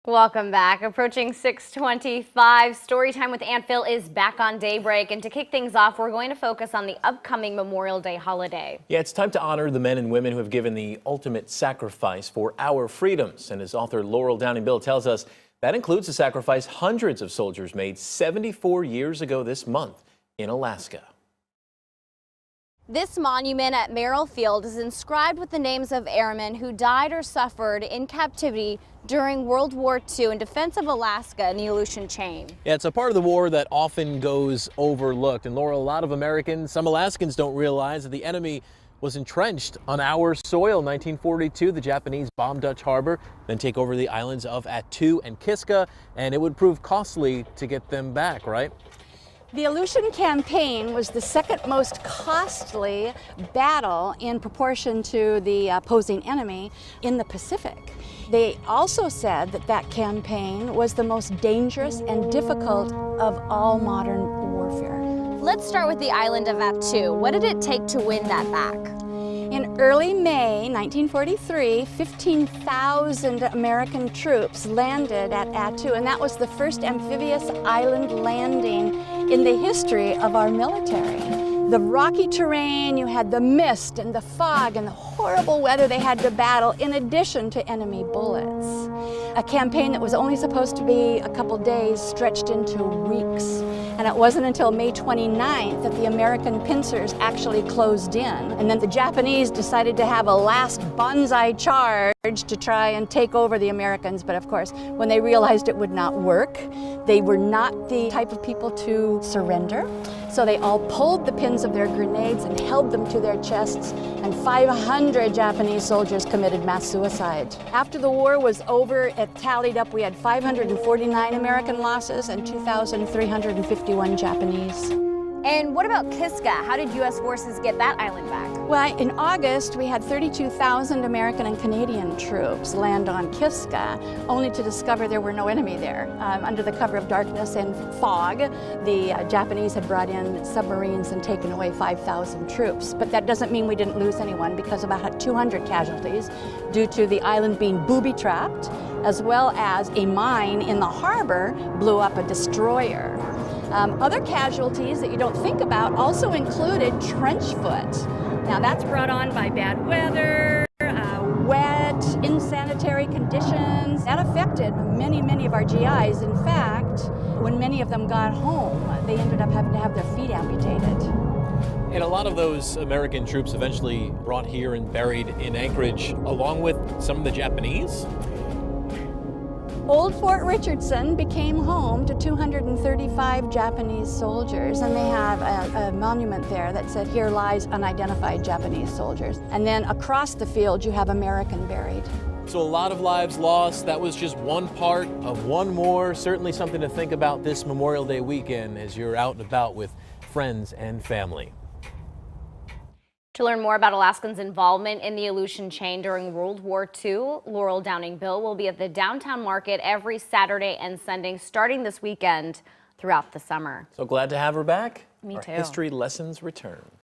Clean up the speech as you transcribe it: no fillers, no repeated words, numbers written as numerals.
Welcome back. Approaching 6:25. Storytime with Aunt Phil is back on Daybreak. And to kick things off, we're going to focus on the upcoming Memorial Day holiday. Yeah, it's time to honor the men and women who have given the ultimate sacrifice for our freedoms. And as author Laurel Bill tells us, that includes the sacrifice hundreds of soldiers made 74 years ago this month in Alaska. This monument at Merrill Field is inscribed with the names of airmen who died or suffered in captivity during World War II in defense of Alaska and the Aleutian chain. Yeah, it's a part of the war that often goes overlooked. And Laurel, a lot of Americans, some Alaskans don't realize that the enemy was entrenched on our soil. 1942, the Japanese bombed Dutch Harbor, then take over the islands of Attu and Kiska, and it would prove costly to get them back, right? The Aleutian campaign was the second most costly battle in proportion to the opposing enemy in the Pacific. They also said that that campaign was the most dangerous and difficult of all modern warfare. Let's start with the island of Attu. What did it take to win that back? In early May 1943, 15,000 American troops landed at Attu, and that was the first amphibious island landing in the history of our military. The rocky terrain, you had the mist and the fog and the horrible weather they had to battle in addition to enemy bullets. A campaign that was only supposed to be a couple days stretched into weeks. And it wasn't until May 29th that the American pincers actually closed in. And then the Japanese decided to have a last banzai charge to try and take over the Americans. But of course, when they realized it would not work, they were not the type of people to surrender. So they all pulled the pins of their grenades and held them to their chests, and 500 Japanese soldiers committed mass suicide. After the war was over, it tallied up, we had 549 American losses and 2,351 Japanese. And what about Kiska? How did U.S. forces get that island back? Well, in August, we had 32,000 American and Canadian troops land on Kiska, only to discover there were no enemy there. Under the cover of darkness and fog, the Japanese had brought in submarines and taken away 5,000 troops. But that doesn't mean we didn't lose anyone, because about 200 casualties due to the island being booby-trapped, as well as a mine in the harbor blew up a destroyer. Other casualties that you don't think about also included trench foot. Now that's brought on by bad weather, wet, insanitary conditions. That affected many of our GIs. In fact, when many of them got home, they ended up having to have their feet amputated. And a lot of those American troops eventually brought here and buried in Anchorage, along with some of the Japanese. Old Fort Richardson became home to 235 Japanese soldiers, and they have a monument there that said, "Here lies unidentified Japanese soldiers." And then across the field, you have American buried. So a lot of lives lost. That was just one part of one more. Certainly something to think about this Memorial Day weekend as you're out and about with friends and family. To learn more about Alaskans' involvement in the Aleutian chain during World War II, Laurel Bill will be at the downtown market every Saturday and Sunday starting this weekend throughout the summer. So glad to have her back. Me too. Our history lessons return.